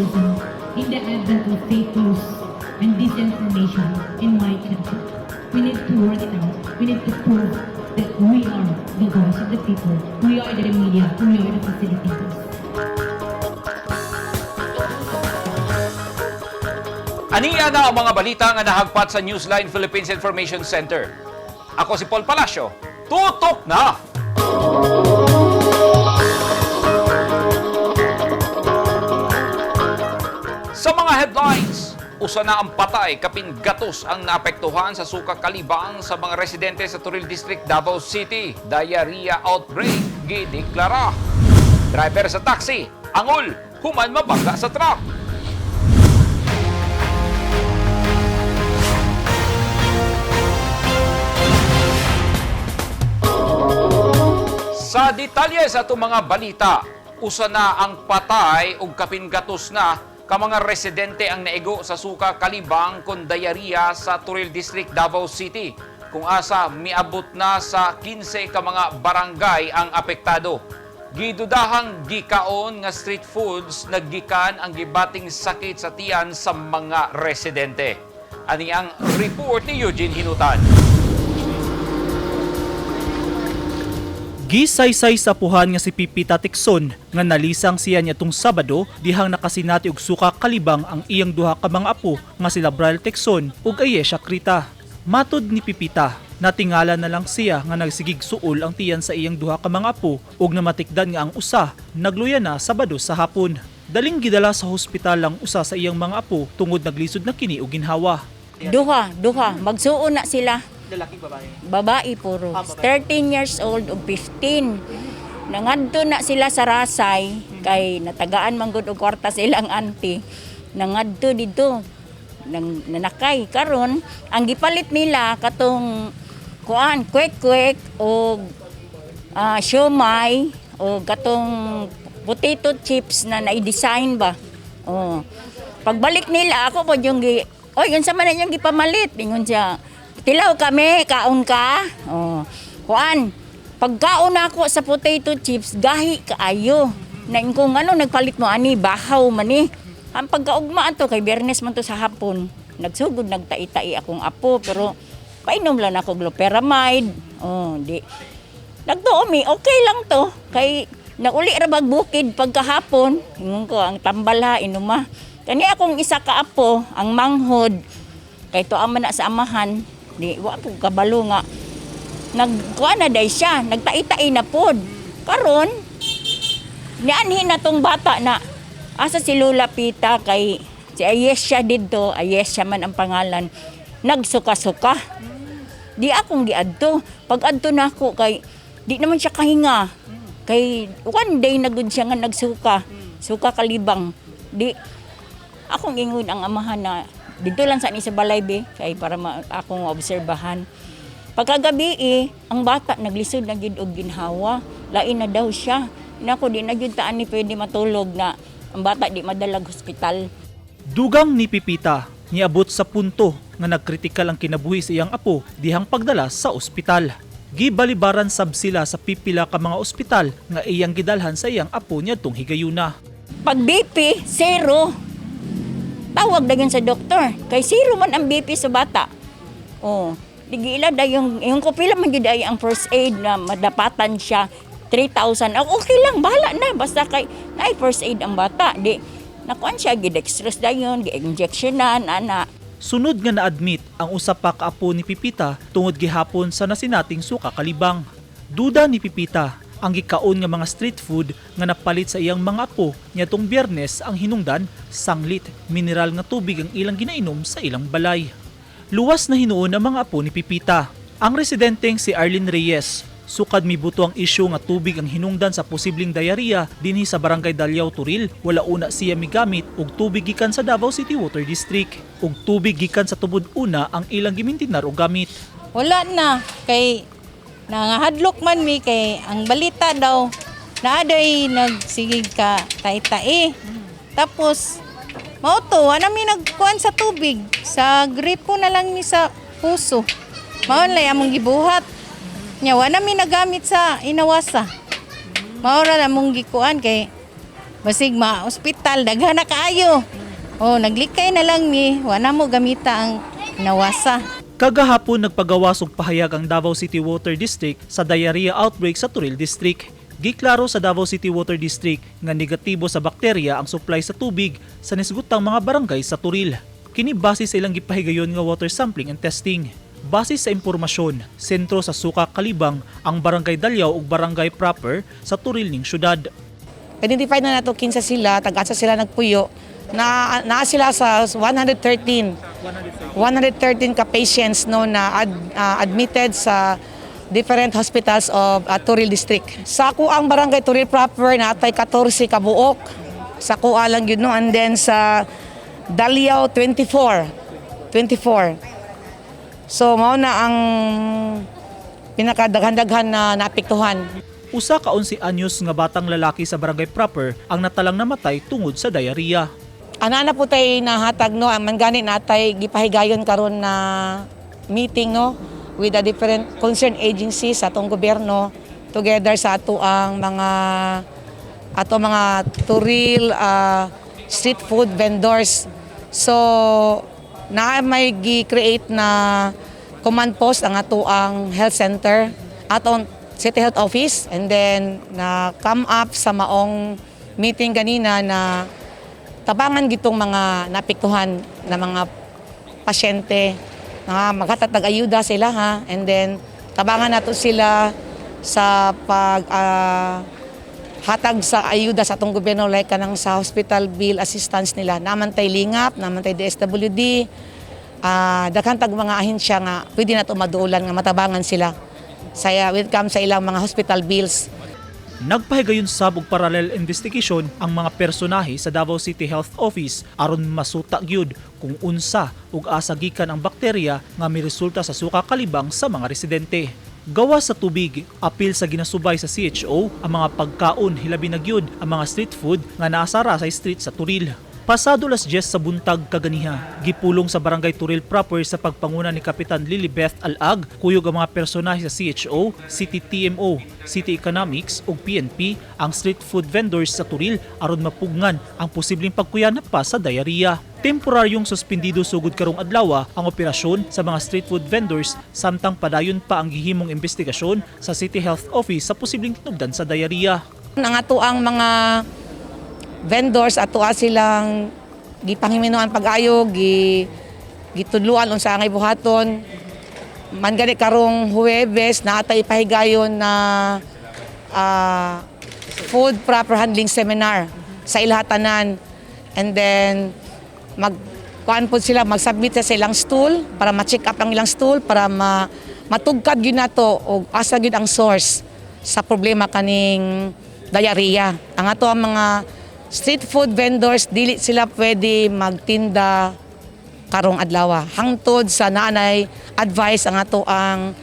citizen in the advent of fake news and disinformation in my country. We need to work it out. We need to prove that we are the voice of the people. We are the media. We are the facilitators. Aniya na ang mga balita nga nahagpat sa Newsline Philippines Information Center. Ako si Paul Palacio. Tutok na! Sa mga headlines, usa na ang patay kapin gatos ang naapektuhan sa suka kalibang sa mga residente sa Turil District, Davao City. Diarrhea outbreak, gideklara. Driver sa taxi, angol, human mabangga sa truck. Sa detalye sa itong mga balita, usa na ang patay ug kapingatos na ka mga residente ang naigo sa suka kalibang kon diarrhea sa Turil District, Davao City. Kung asa miabot na sa 15 ka mga barangay ang apektado. Gidudahang gikaon nga street foods naggikan ang gibating sakit sa tiyan sa mga residente. Ani ang report ni Eugene Hinutan. Gisaysay sa puhan nga si Pipita Tikson nga nalisang siya nitong Sabado dihang nakasinati og suka kalibang ang iyang duha ka mga apo nga sila Brian Tikson ug Ayesha Krita. Matod ni Pipita, natingala na lang siya nga nagsigig suol ang tiyan sa iyang duha ka mga apo ug namatikdan nga ang usa nagluya na Sabado sa hapon. Daling gidala sa hospital ang usa sa iyang mga apo tungod naglisod na kini og ginhawa. Duha, magsuon na sila. Lalaki babae. Babae puro. 13 years old o 15. Nangadto na sila sa Rasay kay natagaan man gud og kwarta sa ilang auntie. Nangadto dito nanakay karon ang gipalit nila katong kuan kwek o siomay o katong potato chips na na-design ba. Oh. Pagbalik nila ako po yung yun sa man yung gipamalit ingon siya. Tilaw kami, kaon ka. Oh. Kuan, pagkaon ako sa potato chips, gahi kaayo. Na kung nagpalit mo ani, bahaw man ni. Ang pagkaugma to kay Biyernes man to sa hapon. Nagsugod, nagtai-tai akong apo, pero painom lang ako gloperamide. Oh, di. Nagtuomi, okay lang to. Kay nauli ra bukid pagkahapon. Ingon ko, ang tambala, inuma. Kani akong isa ka apo, ang manghod. Kay to ama na sa amahan. Di wa po kabalo nga nagkuan na day siya nagtai-tai na pod karon nianhin na tong bata na asa si Lola Pita kay si Ayesha didto Ayesha man ang pangalan nagsuka-suka di akong giadto pag adto nako kay di naman siya kahinga kay one day na gud siya nga suka kalibang di akong ingon ang amahan na dito lang sa ni sa balay be kay para akong obserbahan. Pagkagabi ang bata naglisod na gyud og ginhawa, lain na daw siya. Nako di na gyud taan ni pwede matulog na ang bata di madalag hospital. Dugang ni Pipita niabot sa punto nga nagkritikal ang kinabuhi sa iyang apo dihang pagdala sa ospital. Gibalibaran sab sila sa pipila ka mga ospital nga iyang gidalhan sa iyang apo niadtong higayuna. Pag BP, zero. Tawag dagan sa doktor. Kay zero man ang BP sa bata. Oh, digila da yung kopila man gyud ay ang first aid na madapatan siya 3,000. Okay lang, bahala na basta kay nay first aid ang bata. Di nakuan siya gidextrose dayon, gi-injectionan ana. Sunod nga na-admit ang usa pa ka apo ni Pipita tungod gihapon sa nasinating suka kalibang. Duda ni Pipita ang gikaon nga mga street food nga napalit sa iyang mga apo niadtong Biyernes ang hinungdan sanglit mineral nga tubig ang ilang ginainom sa ilang balay. Luwas na hinuon ang mga apo ni Pipita. Ang residenteng si Arlene Reyes sukad mibuto ang isyu nga tubig ang hinungdan sa posibleng diarrhea dinhi sa barangay Dalyao Turil. Wala una siya migamit og tubig gikan sa Davao City Water District ug tubig gikan sa tubod una ang ilang gimintinar og gamit. Wala na kay nangahadlok man mi kay ang balita daw naaday nagsigig ka tai-tai. Tapos mao to ana mi nagkuan sa tubig sa gripo na lang ni sa puso. Mao lay among gibuhat. Nya wa na mi nagamit sa inawasa. Mao ra among gikuan kay Basig ma-hospital, daghan na kaayo. Oh, naglikay na lang mi, wala mo gamita ang nawasa. Kagahapon nagpagawasong pahayag ang Davao City Water District sa diarrhea outbreak sa Turil District. Giklaro sa Davao City Water District nga negatibo sa bakterya ang supply sa tubig sa nisgutang mga barangay sa Turil. Kini base sa ilang gipahigayon nga water sampling and testing. Base sa impormasyon, sentro sa Suka, Kalibang ang Barangay Dalyaw ug Barangay Proper sa Turil ning syudad. Identify na nato kinsa sila, tag-asa sila nagpuyo. Naa sila sa 113 ka patients no na admitted sa different hospitals of Turil District. Sa kuang Barangay Turil Proper natay 14 ka buok. Sa kuha lang yun no, and then sa Dalyaw 24. So mao na ang pinakadaghan-daghan na naapektuhan. Usa ka 11 anyos nga batang lalaki sa Barangay Proper ang natalang namatay tungod sa diarrhea. Ana po tay nahatag no, ang mangani natay gipahigayon karon na meeting no with the different concerned agencies sa atong gobyerno together sa ato ang mga Turil street food vendors. So na may gi-create na command post ang ato ang health center atong City Health Office, and then na come up sa maong meeting kanina na tabangan gitong mga napiktuhan na mga pasyente na maghatatag ayuda sila ha, and then tabangan nato sila sa pag hatag sa ayuda sa atong gobyerno like kanang sa hospital bill assistance nila. Naman tay lingap, naman tay DSWD, daghan tag mga ahensya nga pwede nato maduulan nga matabangan sila sa welcome sa ilang mga hospital bills. Nagpahigayon sab og parallel investigation ang mga personahe sa Davao City Health Office aron masuta gyud kung unsa ug asa gikan ang bakterya nga miresulta sa suka kalibang sa mga residente. Gawas sa tubig, apil sa ginasubay sa CHO ang mga pagkaon hilabi na gyud ang mga street food nga naasara sa street sa Turil. Pasado las 10 sa buntag kaganiha, gipulong sa Barangay Turil Proper sa pagpanguna ni Kapitan Lilibeth Alag, kuyog ang mga personahe sa CHO, City TMO, City Economics ug PNP ang street food vendors sa Turil aron mapugngan ang posibleng pagkuyanap pa sa diarrhea. Temporaryong suspendido sugod karong adlaw ang operasyon sa mga street food vendors samtang padayon pa ang gihimong investigasyon sa City Health Office sa posibleng tinubdan sa diarrhea. Ang ato ang mga vendors ato silang gipanghiminawan pag-ayo, gitudluan unsa angay buhaton. Man gani karong Huwebes na atay pahigayon na food proper handling seminar sa ilahatanan, and then magkuan po sila, magsubmit sa ilang stool para ma-check up ang ilang stool para matugkad gyud nato og asa gyud ang source sa problema kaning diarrhea. Ang ato ang mga street food vendors dili sila pwede magtinda karong adlaw hangtod sa naanay advice ang ato ang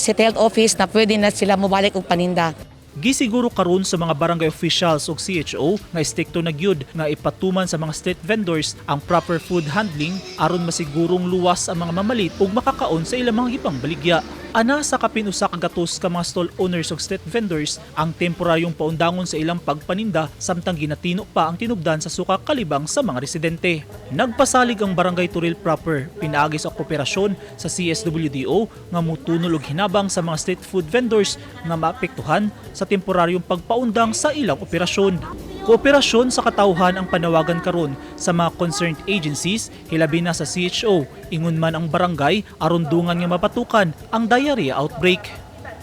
City Health Office na pwede na sila mobalik og paninda. Gisiguro karon sa mga barangay officials ug CHO nga istikto na gyud nga ipatuman sa mga street vendors ang proper food handling aron masigurong luwas ang mga mamalit ug makakaon sa ilang mga gibang baligya. Ana sa kapin usa ka gatos ka mga stall owners ug street vendors ang temporaryong paundangon sa ilang pagpaninda samtang ginatino pa ang tinubdan sa suka kalibang sa mga residente. Nagpasalig ang Barangay Turil Proper pinaagi sa kooperasyon sa CSWDO nga mutunol og hinabang sa mga street food vendors nga maapektuhan sa temporaryong pagpaundang sa ilang operasyon. Kooperasyon sa katauhan ang panawagan karon sa mga concerned agencies hilabi na sa CHO, ingon man ang barangay aron dungan nga mapatukan ang diarrhea outbreak.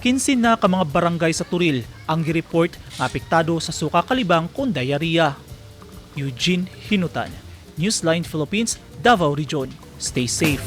15 na ka mga barangay sa Turil ang gireport nga apektado sa suka kalibang kon diarrhea. Eugene Hinutan, Newsline Philippines, Davao Region. Stay safe.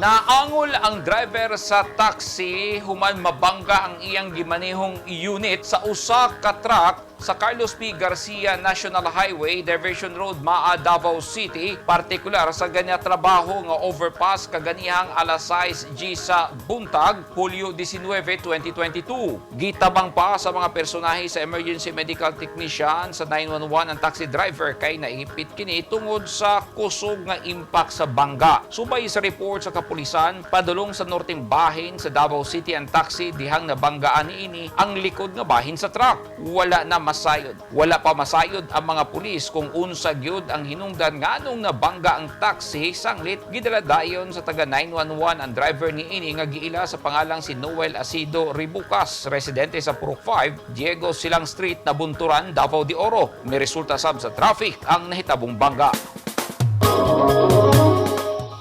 Naangol ang driver sa taxi human mabangga ang iyang gimanehong unit sa usa ka truck sa Carlos P. Garcia National Highway, Diversion Road, Maa, Davao City, partikular sa ganya trabaho nga overpass kaganihang alas 6 sa buntag, Hulyo 19, 2022. Gitabang pa sa mga personahe sa emergency medical technician sa 911 ang taxi driver kay naipit kini tungod sa kusog nga impact sa bangga. Subay sa report sa kapulisan padulong sa norteng bahin sa Davao City ang taxi dihang nabanggaan niini ang likod nga bahin sa truck. Wala na masayod. Wala pa masayod ang mga pulis kung unsa gyud ang hinungdan nganong nabangga ang taxi sanglit gidala dayon sa taga 911 ang driver niini nga giila sa pangalang si Noel Asido Ribucas, residente sa Purok 5, Diego Silang Street, Nabunturan, Davao de Oro. May resulta sab sa traffic ang nahitabong bangga.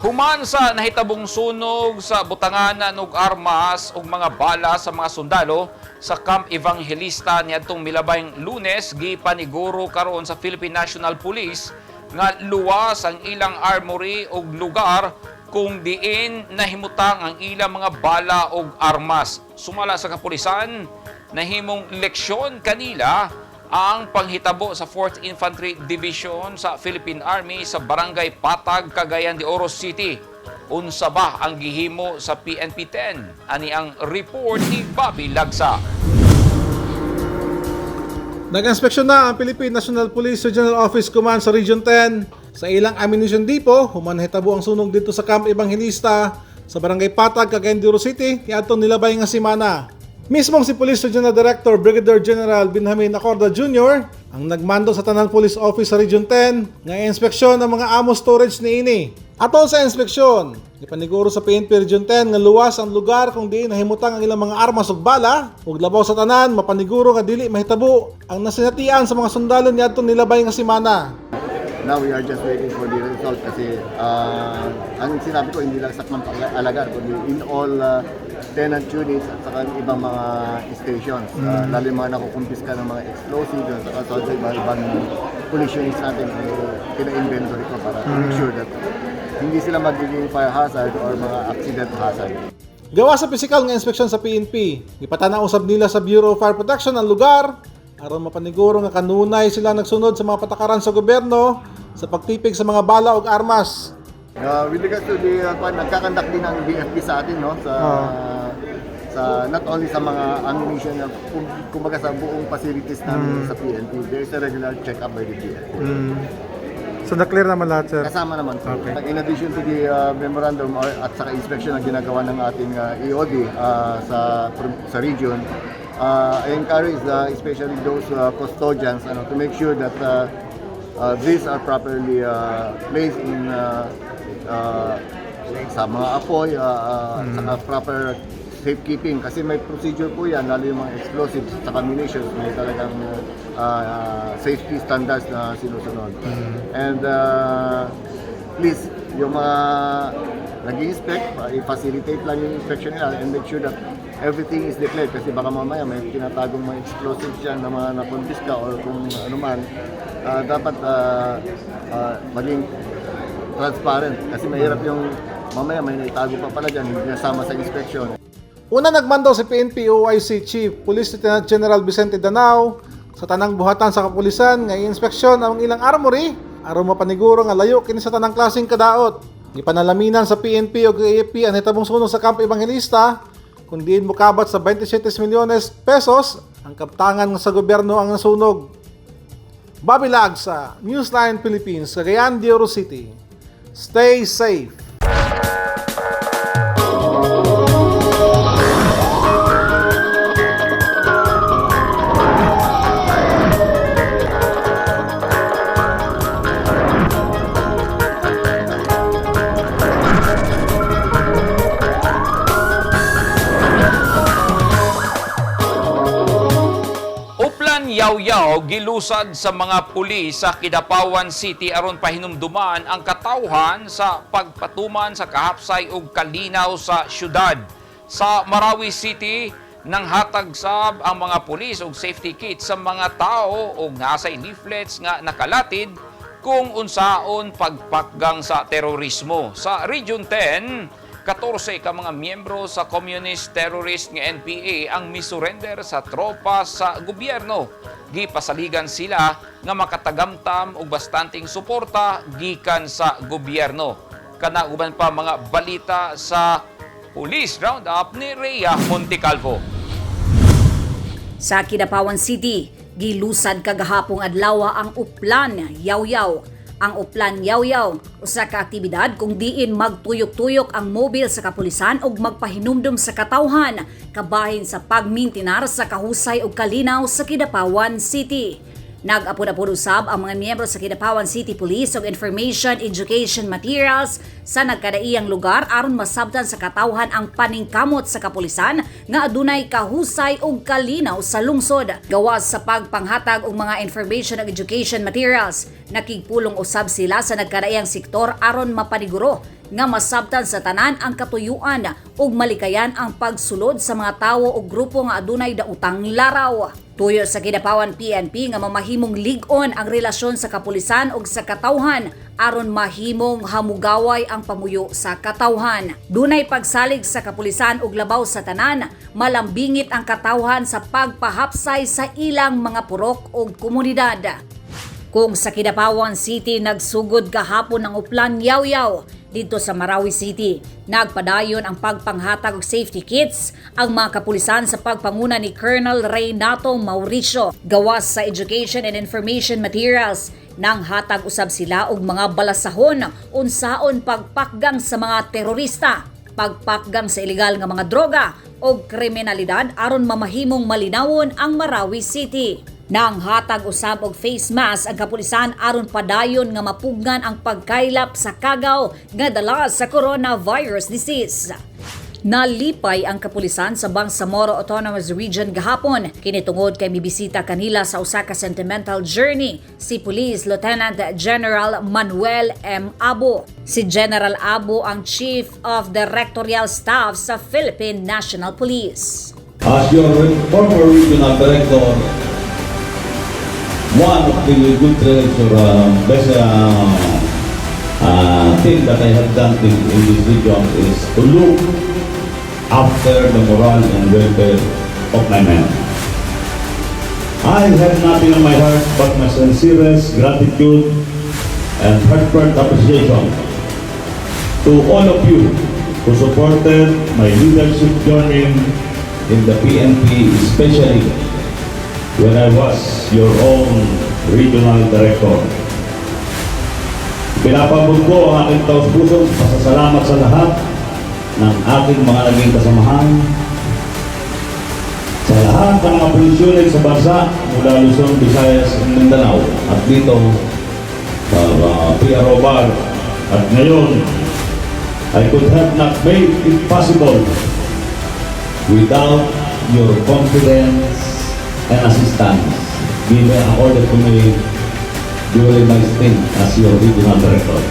Human sa nahitabong sunog sa butanganan og armas ug mga bala sa mga sundalo sa Camp Evangelista niadtong milabayng Lunes, gipaniguro karon sa Philippine National Police nga luwas ang ilang armory ug lugar kung diin nahimutang ang ilang mga bala ug armas. Sumala sa kapulisan, nahimong leksyon kanila ang panghitabo sa 4th Infantry Division sa Philippine Army sa Barangay Patag, Cagayan de Oro City. Unsa ba ang gihimo sa PNP 10? Ani ang report ni Bobby Lagsa. Nag-inspeksyon na ang Philippine National Police Regional Office Command sa Region 10 sa ilang ammunition depot. Human hitabo ang sunog dito sa Camp Evangelista sa Barangay Patag, Cagayan de Oro City niadtong nilabay nga semana. Mismong si Police Regional Director Brigadier General Benjamin Acorda Jr. ang nagmando sa Tanan Police Office sa Region 10 nga inspeksyon ng mga ammo storage niini. Atol sa inspeksyon, ipaniguro sa PNP Region 10 nga luwas ang lugar kung diin nahimutang ang ilang mga armas ug bala ug labaw sa tanan mapaniguro nga dili mahitabo ang nasinatian sa mga sundalo niadtong nilabay nga semana. Now we are just waiting for the result kasi ang sinabi ko hindi lang sa Camp Alagar kundi in all tenant units at saka ibang mga stations. Lalo yung mga nakukumpiska ng mga explosives at saka sa ibang police units natin pina-inventory ko para to make sure that hindi sila magiging fire hazard or mga accident hazard. Gawa sa pisikal nga inspeksyon sa PNP, ipatanaw usab nila sa Bureau of Fire Protection ang lugar aron mapaniguro nga kanunay sila nagsunod sa mga patakaran sa gobyerno sa pagtipig sa mga bala ug armas. With regards to the nagkakandak din ng BFP sa atin no sa not only sa mga ammunition kumbaga sa buong facilities namin sa PNP, there is a regular check-up by the BFP. So na-clear naman lahat, sir? Kasama naman. Okay. In addition to the memorandum at saka inspection na ginagawa ng ating EOD sa region, I encourage especially those custodians to make sure that these are properly placed in sa mga apoy, saka proper safekeeping kasi may procedure po yan, lalo yung mga explosives at munitions, may talagang safety standards na sinusunod. And please, yung mga nag-i-inspect, i-facilitate lang yung inspection nila and make sure that everything is declared kasi baka mamaya may tinatagong mga explosives dyan na mga nakonfiska or kung ano man, dapat maging transparent kasi mahirap yung mamaya may naitago pa pala dyan, hindi nasama sa inspection. Una nagmando si PNP OIC Chief Police Lieutenant General Vicente Danao sa tanang buhatan sa kapulisan nga i-inspeksyon ang ilang armory aron mapaniguro nga layo kini sa tanang klaseng kadaot. Gipanalaminan sa PNP ug AFP ang hitabong sunog sa Camp Evangelista kung diin mokabat sa 27 milyones pesos ang kaptangan nga sa gobyerno ang nasunog. Bobby Lagsa, Newsline Philippines, Cagayan de Oro City. Stay safe. Yaw-yaw gilusad sa mga pulis sa Kidapawan City aron pahinumduman ang katawhan sa pagpatuman sa kahapsay ug kalinaw sa syudad. Sa Marawi City, nang hatag sab ang mga pulis og safety kit sa mga tao ug nasay leaflets nga nakalatid kung unsaon pagpakgang sa terorismo. Sa Region 10, 14 ka mga miyembro sa communist terrorist nga NPA ang misurrender sa tropa sa gobyerno. Gipasaligan sila nga makatagamtam og bastanting suporta gikan sa gobyerno. Kanauban pa mga balita sa Police Roundup ni Rhea Montecalvo. Sa Kidapawan City, gilusad kagahapong adlaw ang uplan yaw-yaw. Ang Uplan Yaw-Yaw, usa ka aktibidad kung diin magtuyok-tuyok ang mobil sa kapulisan ug magpahinumdum sa katawhan kabahin sa pagmintinar sa kahusay ug kalinaw sa Kidapawan City. Nag-apod-apod usab ang mga miyembro sa Kidapawan City Police og information education materials sa nagkadaiyang lugar aron masabtan sa katawhan ang paningkamot sa kapulisan nga adunay kahusay ug kalinaw sa lungsod. Gawas sa pagpanghatag og mga information ug education materials, nakigpulong usab sila sa nagkadaiyang sektor aron mapaniguro nga masabtan sa tanan ang katuyuan ug malikayan ang pagsulod sa mga tawo o grupo nga adunay daotang laraw. Tuyo sa Kidapawan PNP nga mamahimong lig-on ang relasyon sa kapulisan ug sa katawhan aron mahimong hamugaway ang pamuyo sa katawhan. Dunay pagsalig sa kapulisan ug labaw sa tanan, malambingit ang katawhan sa pagpahapsay sa ilang mga purok ug komunidad. Kung sa Kidapawan City nagsugod gahapon ang Uplan Yaw-Yaw, dito sa Marawi City, nagpadayon ang pagpanghatag og safety kits ang mga kapulisan sa pagpanguna ni Colonel Reynato Mauricio. Gawas sa education and information materials, nang hatag usab sila og mga balasahon unsaon pagpakgang sa mga terorista, pagpakgang sa ilegal nga mga droga o kriminalidad aron mamahimong malinawon ang Marawi City. Nang hatag usab og face mask ang kapulisan aron padayon nga mapugnan ang pagkaylap sa kagaw nga dala sa coronavirus disease. Nalipay ang kapulisan sa Bangsamoro Autonomous Region gahapon kini tungod kay mibisita kanila sa usa ka sentimental journey si Police Lieutenant General Manuel M. Abu. Si General Abu ang Chief of Directorial Staff sa Philippine National Police. As your former regional director, one of the good traits or best thing that I have done in this region is to look after the morale and welfare of my men. I have nothing on my heart but my sincerest gratitude and heartfelt appreciation to all of you who supported my leadership journey in the PNP, especially when I was your own regional director. Pinapabot ko ang aking taus-pusong pasasalamat sa lahat ng aking mga naging kasamahan, sa lahat ng mga pulis sa bansa mula Luzon, Visayas, Mindanao at dito sa PRO Bar. At ngayon, I could have not made it possible without your confidence and assistance given accorded to me during my stint as your regional director.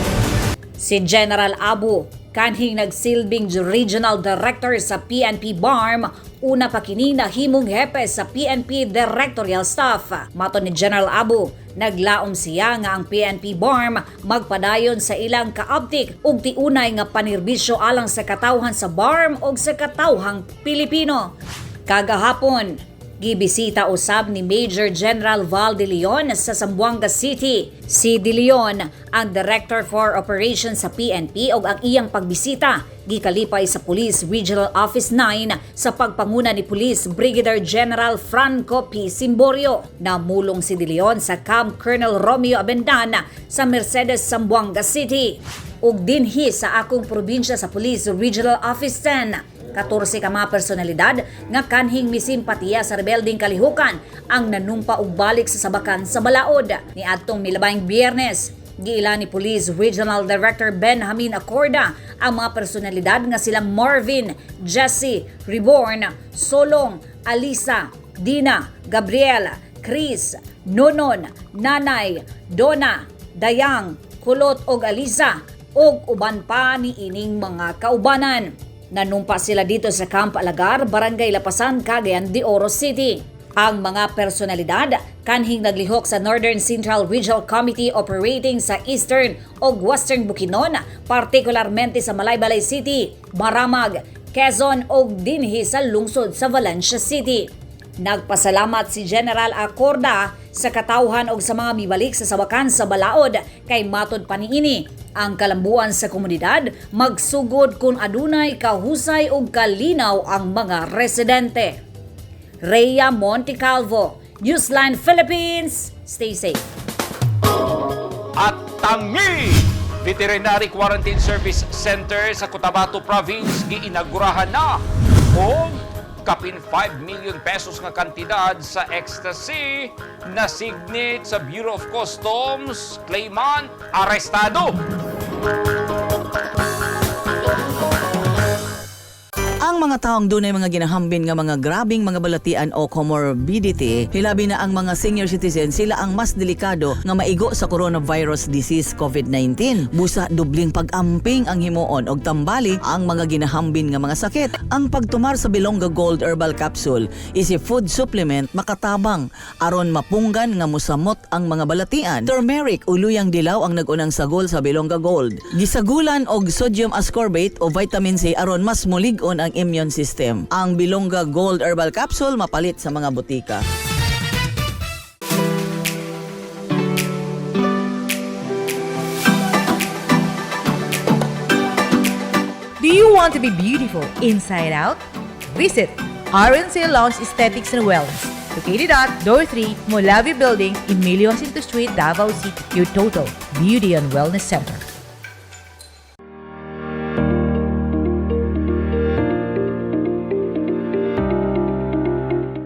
Si General Abu, kanhing nagsilbing Regional Director sa PNP BARM, una pa kini nahimong hepe sa PNP Directorial Staff. Mato ni General Abu, naglaom siya nga ang PNP BARM magpadayon sa ilang kaabtik ug tiunay nga panirbisyo alang sa katawhan sa BARM ug sa katawhang Pilipino. Kagahapon, gibisita usab ni Major General Val De Leon sa Zamboanga City. Si De Leon ang Director for Operations sa PNP ug ang iyang pagbisita gikalipay sa Police Regional Office 9 sa pagpanguna ni Police Brigadier General Franco P. Simborio. Namulong si De Leon sa Camp Colonel Romeo Abendan sa Mercedes, Zamboanga City. Ug dinhi sa akong probinsya sa Police Regional Office 10, 14 ka mga personalidad nga kanhing misimpatiya sa rebelding kalihukan ang nanumpa og balik sa sabakan sa balaod. Ni adtong milabayng Biyernes, giila ni Police Regional Director Benjamin Acorda ang mga personalidad nga silang Marvin, Jesse, Reborn, Solong, Alisa, Dina, Gabriel, Chris, Nonon, Nanay, Donna, Dayang, Kulot og Alisa ug uban pa ni ining mga kaubanan. Nanumpa sila dito sa Camp Alagar, Barangay Lapasan, Cagayan de Oro City. Ang mga personalidad kanhing naglihok sa Northern Central Regional Committee operating sa Eastern o Western Bukidnon, partikularmente sa Malaybalay City, Maramag, Quezon o dinhi sa lungsod sa Valencia City. Nagpasalamat si General Acorda sa katawhan og sa mga mibalik sa sabakan sa balaod kay matod pa niini ang kalambuan sa komunidad magsugod kung adunay kahusay ug kalinaw ang mga residente. Rhea Montecalvo, Newsline Philippines, stay safe. At Tangi Veterinary Quarantine Service Center sa Cotabato Province giinagurahan na o kapin 5 million pesos nga kantidad sa ecstasy na signet sa Bureau of Customs, claimant arestado. Ang mga taong dunay mga ginahambin nga mga grabing mga balatian o comorbidity, hilabi na ang mga senior citizen, sila ang mas delikado nga maigo sa coronavirus disease COVID-19. Busa dubling pag-amping ang himuon og tambali ang mga ginahambin nga mga sakit. Ang pagtumar sa Bilonga Gold Herbal Capsule is a food supplement makatabang aron mapunggan nga musamot ang mga balatian. Turmeric o luyang dilaw ang nag-unang sagol sa Bilonga Gold. Gisagulan og sodium ascorbate o vitamin C aron mas mulig-on ang immune system. Ang Bilonga Gold Herbal Capsule mapalit sa mga butika. Do you want to be beautiful inside out? Visit RNC Lounge Aesthetics and Wellness, located at Door 3, Molavi Building in Emilio Jacinto Street, Davao City. Your total beauty and wellness center.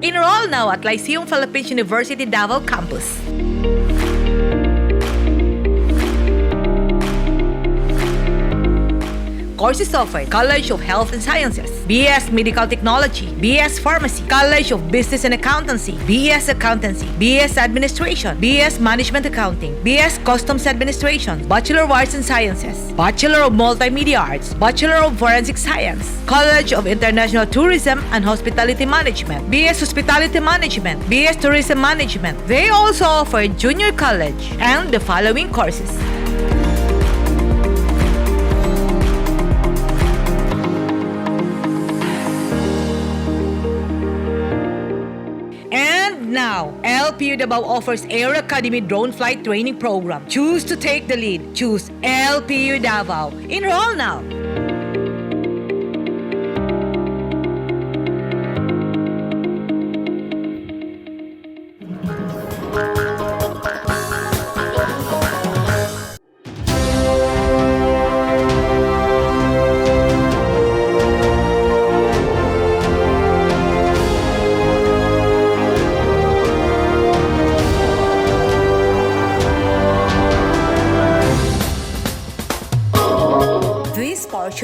Enroll now at Lyceum Philippines University Davao Campus. Courses offered: College of Health and Sciences, BS Medical Technology, BS Pharmacy, College of Business and Accountancy, BS Accountancy, BS Administration, BS Management Accounting, BS Customs Administration, Bachelor of Arts and Sciences, Bachelor of Multimedia Arts, Bachelor of Forensic Science, College of International Tourism and Hospitality Management, BS Hospitality Management, BS Tourism Management. They also offer junior college and the following courses: Now, LPU Davao offers Air Academy Drone Flight Training Program. Choose to take the lead. Choose LPU Davao. Enroll now.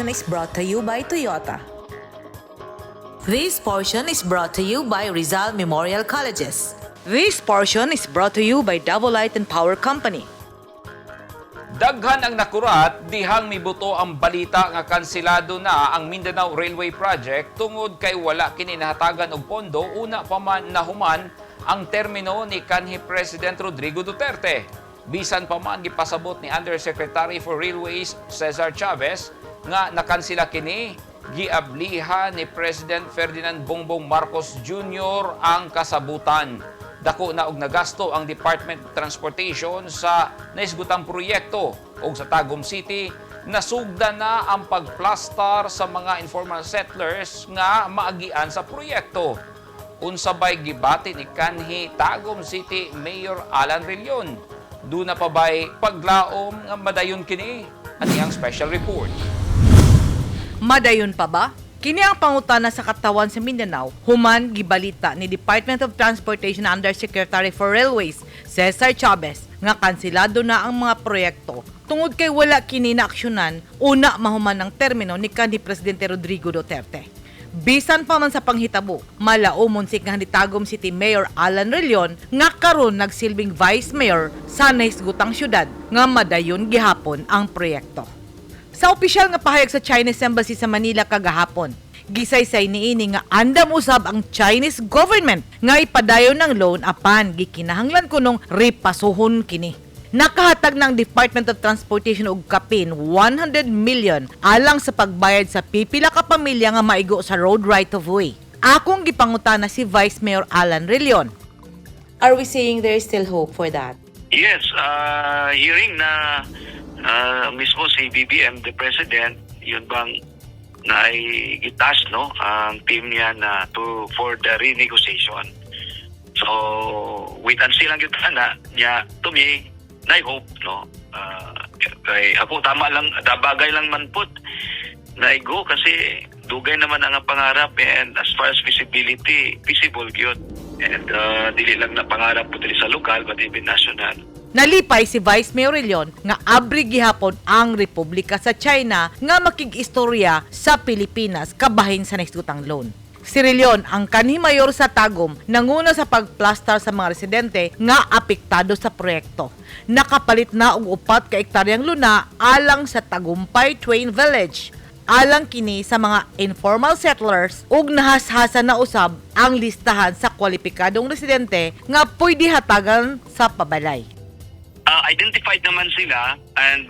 Is brought to you by Toyota. This portion is brought to you by Rizal Memorial Colleges. This portion is brought to you by Davao Light and Power Company. Daghan ang nakurat dihang mibuto ang balita nga kanselado na ang Mindanao Railway Project tungod kay wala kini nahatagan og pondo una pa man nahuman ang termino ni kanhi President Rodrigo Duterte. Bisan pa man gipasabot ni Undersecretary for Railways Cesar Chavez nga nakansela kini, giablihan ni President Ferdinand Bongbong Marcos Jr. ang kasabutan. Dako na og nagasto ang Department of Transportation sa naisgutang proyekto ug sa Tagum City nasugda na ang pagplastar sa mga informal settlers nga maagian sa proyekto. Unsabay gibati ni kanhi Tagum City Mayor Alan Rillion. Duna pa bay paglaom nga madayon kini. Ani ang special report. Madayon pa ba? Kini ang pangutana sa katawan sa Mindanao, human gibalita ni Department of Transportation Undersecretary for Railways, Cesar Chavez, nga kanselado na ang mga proyekto tungod kay wala kini na aksyonan una mahuman ng termino ni kanhi Presidente Rodrigo Duterte. Bisan pa man sa panghitabo, malaumon si kanhi Tagum City Mayor Alan Rillion nga karon nagsilbing Vice Mayor sa naisgutang syudad nga madayon gihapon ang proyekto. Sa opisyal nga pahayag sa Chinese Embassy sa Manila kagahapon, gisaysay niini nga andam usab ang Chinese government nga ipadayon ng loan apan gikinahanglan kunong ripasuhon kini. Nakahatag ng Department of Transportation og kapin 100 million alang sa pagbayad sa pipila ka pamilya nga maigo sa road right of way. Akong gipangutana si Vice Mayor Alan Rillion. Are we saying there is still hope for that? Yes, hearing na mismo si BBM, the President, yun bang na ay gitas, no, ang team niya na for the renegotiation. So, wait and see lang yun na niya, to me, na hope, no. Kay ako tama lang, bagay lang man pud na igo kasi dugay naman ang pangarap, and as far as visibility, visible gyud. And dili lang na pangarap po dili sa lokal but even national. Nalipay si Vice Mayor Leon nga abri gihapon ang Republika sa China nga makig-istorya sa Pilipinas kabahin sa naistutang loan. Si Leon, ang kanhi mayor sa Tagum, nanguna sa pagplastar sa mga residente nga apektado sa proyekto. Nakapalit na og 4 ka ektaryang luna alang sa Tagumpay Twain Village. Alang kini sa mga informal settlers ug nahashasan na usab ang listahan sa kwalipikadong residente nga pwede hatagan sa pabalay. Identified naman sila, and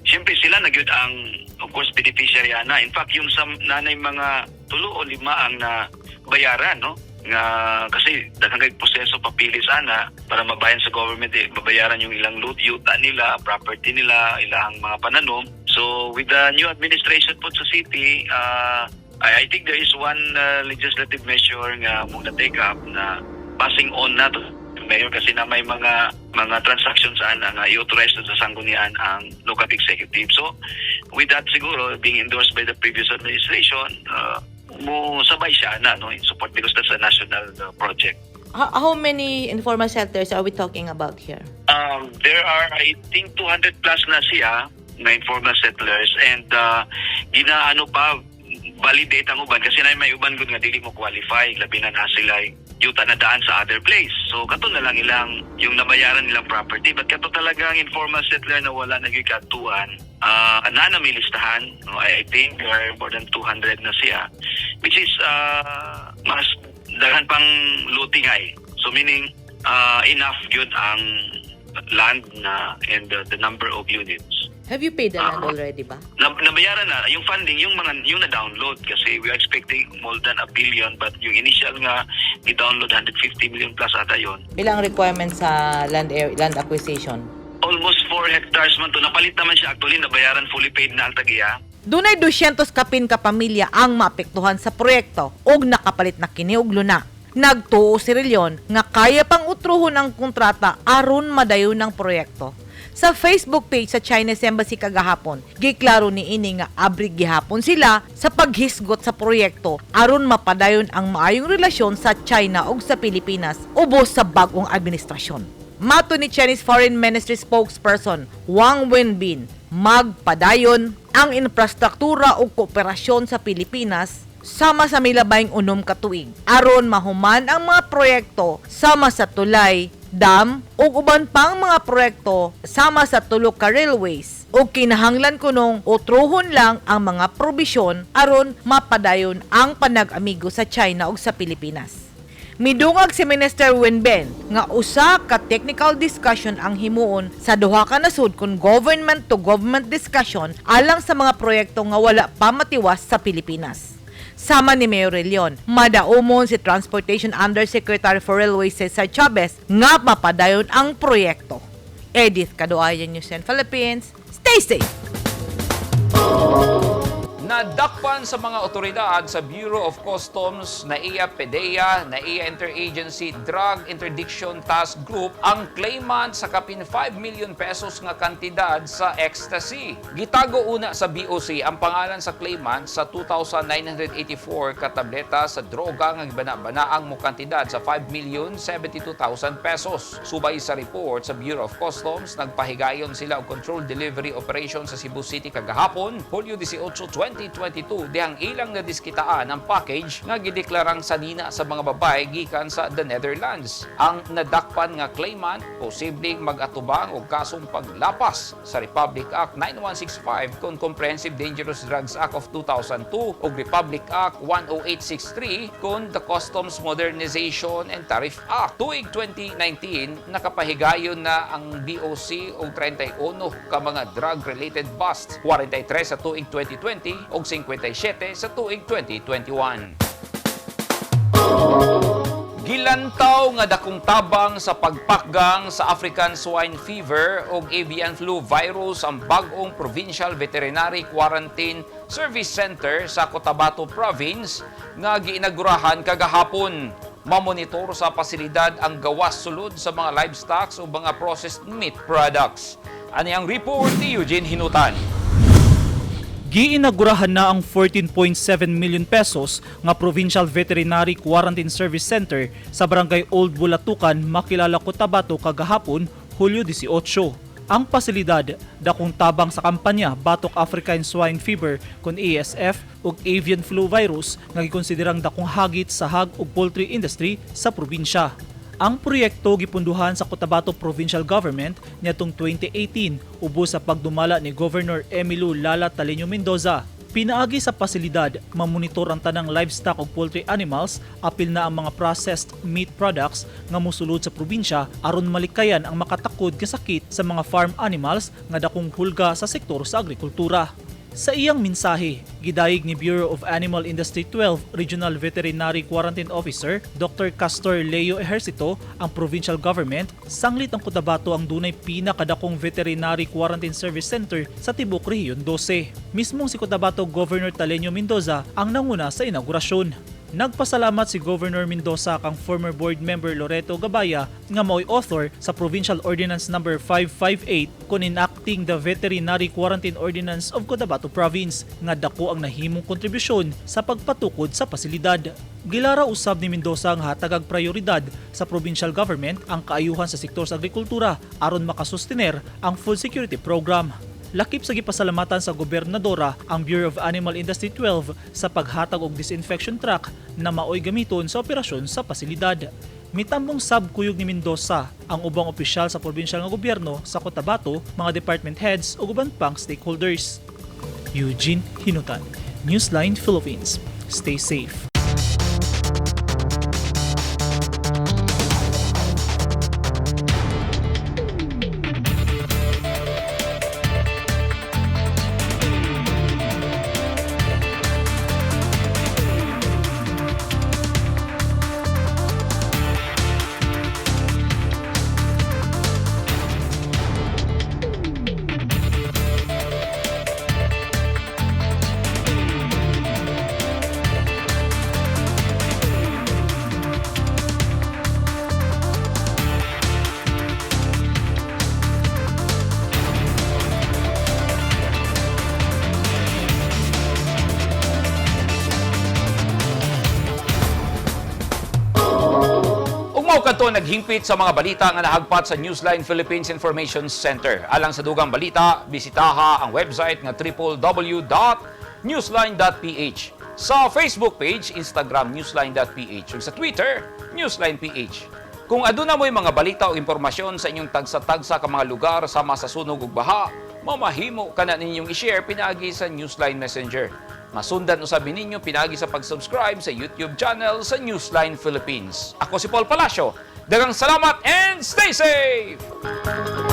siyempre sila nagyud ang of course beneficiary na. In fact, yung sa nanay mga 3 o 5 ang na bayaran, no? Nga kasi daghang kay proseso papili sana para mabayan sa government, babayaran yung ilang yuta nila, property nila, ilang mga pananom. So with the new administration po sa city, I think there is one legislative measure nga mong na-take up na passing on na to mayor kasi na may mga transactions nga i-authorize sa sanggunian ang local executive. So with that siguro being endorsed by the previous administration, mo sabay siya na, no, in support because that's a national project. How many informal shelters are we talking about here? There are, I think, 200 plus na siya na informal settlers, and ginaano pa validate ang uban kasi na may uban gud nga dili mo qualify, labi na sila yuta na daan sa other place. So kato na lang ilang yung nabayaran nilang property, but kato talagang informal settler na wala nagikatuan na may listahan. No, I think there are more than 200 na siya, which is mas daghan pang looting ay. So meaning enough good ang land na and the number of units. Have you paid the land already ba? Nabayaran na yung funding, yung na-download kasi we are expecting more than 1 billion, but yung initial nga i-download 150 million plus ata yon. Ilang requirements sa land acquisition? Almost 4 hectares man to. Napalit naman siya actually, nabayaran fully paid na ang tagiya. Dunay 200 kapin ka pamilya ang maapektuhan sa proyekto ug nakapalit na kini og luna. Nagtuo si Leon nga kaya pang utruhon ang kontrata aron madayon ang proyekto. Sa Facebook page sa Chinese Embassy kagahapon, giklaro ni ini nga abri gihapon sila sa paghisgot sa proyekto aron mapadayon ang maayong relasyon sa China ug sa Pilipinas ubos sa bag-ong administrasyon. Mato ni Chinese Foreign Ministry spokesperson Wang Wenbin, magpadayon ang infrastruktura ug kooperasyon sa Pilipinas sama sa milabayng 6 ka tuig aron mahuman ang mga proyekto sama sa tulay, dam ug uban pang mga proyekto sama sa 3 ka railways ug kinahanglan kunong utruhon lang ang mga probisyon aron mapadayon ang panag-amigo sa China ug sa Pilipinas. Midungag si Minister Wenben nga usa ka technical discussion ang himuon sa duha ka nasud kun government to government discussion alang sa mga proyekto nga wala pa matiwas sa Pilipinas. Sama ni Mayor Leon, madaumon si Transportation Undersecretary for Railways Cesar Chavez nga mapadayon ang proyekto. Edith Caduayan, News 10 Philippines. Stay safe! Nadakpan sa mga otoridad sa Bureau of Customs, NAIA PDEA, NAIA Interagency Drug Interdiction Task Group ang claimant sa kapin 5 million pesos nga kantidad sa ecstasy. Gitago una sa BOC ang pangalan sa claimant sa 2,984 ka tableta sa droga nga gibana-banaang mo kantidad sa 5,072,000 pesos. Subay sa report sa Bureau of Customs, nagpahigayon sila og controlled delivery operation sa Cebu City kagahapon, Hulyo 18, 2022 dihang ilang nadiskitaan ang package nga gideklarang sanina sa mga babay gikan sa the Netherlands. Ang nadakpan nga claimant posibleng mag-atubang og kasong paglapas sa Republic Act 9165 kon Comprehensive Dangerous Drugs Act of 2002 ug Republic Act 10863 kon the Customs Modernization and Tariff Act. Tuig 2019 nakapahigayon na ang BOC og 31 ka mga drug-related busts, 43 sa tuig 2020 og 57 sa tuig 2021. Gilantaw nga dakong tabang sa pagpakgang sa African swine fever ug avian flu virus ang bag-ong Provincial Veterinary Quarantine Service Center sa Cotabato Province nga giinagurahan kagahapon. mamonitor sa pasilidad ang gawas sulod sa mga livestock o mga processed meat products. Ani ang report ni Eugene Hinutan. Giinagurahan na ang 14.7 million pesos nga Provincial Veterinary Quarantine Service Center sa Barangay Old Bulatukan, Makilala, Cotabato kagahapon, Hulyo 18. Ang pasilidad dakong tabang sa kampanya batok African Swine Fever kun ASF ug avian flu virus nga gikonsiderang dakong hagit sa hag ug poultry industry sa probinsya. Ang proyekto gipunduhan sa Cotabato Provincial Government niadtong 2018 ubos sa pagdumala ni Governor Emilio Lala Taleño Mendoza. Pinaagi sa pasilidad, mamonitor ang tanang livestock ug poultry animals, apil na ang mga processed meat products nga mosulod sa probinsya aron malikayan ang makatakod nga sakit sa mga farm animals nga dakong hulga sa sektor sa agrikultura. Sa iyang mensahe, gidayeg ni Bureau of Animal Industry 12 Regional Veterinary Quarantine Officer Dr. Castor Leo Ejercito ang provincial government sanglit ang Cotabato ang dunay pinakadakong veterinary quarantine service center sa tibuok Rehiyon 12. Mismong si Cotabato Governor Taleño Mendoza ang nanguna sa inaugurasyon. Nagpasalamat si Governor Mendoza kang former board member Loreto Gabaya nga mao'y author sa Provincial Ordinance No. 558 kun enacting the Veterinary Quarantine Ordinance of Cotabato Province nga dako ang nahimong kontribusyon sa pagpatukod sa pasilidad. Gilara usab ni Mendoza nga hatag prioridad sa provincial government ang kaayuhan sa sektor sa agrikultura aron makasustener ang food security program. Lakip sa gipasalamatan sa gobernadora ang Bureau of Animal Industry 12 sa paghatag og disinfection truck na maoy gamiton sa operasyon sa pasilidad. Mitambong sabkuyog ni Mendoza ang ubang opisyal sa probinsyal nga gobyerno sa Cotabato, mga department heads ug uban pang stakeholders. Eugene Hinutan, Newsline Philippines. Stay safe. Kanto naghingpit sa mga balita nga nahagpat sa Newsline Philippines Information Center. Alang sa dugang balita, bisitaha ang website nga www.newsline.ph. Sa Facebook page, Instagram newsline.ph ug sa Twitter, newsline.ph. Kung aduna mo'y mga balita o impormasyon sa inyong tagsa-tagsa ka mga lugar sama sa sunog ug baha, mamahimo kana ninyong i-share pinaagi sa Newsline Messenger. Masundan usabin ninyo pinagi sa pag-subscribe sa YouTube channel sa Newsline Philippines. Ako si Paul Palacio. Daghang salamat and stay safe!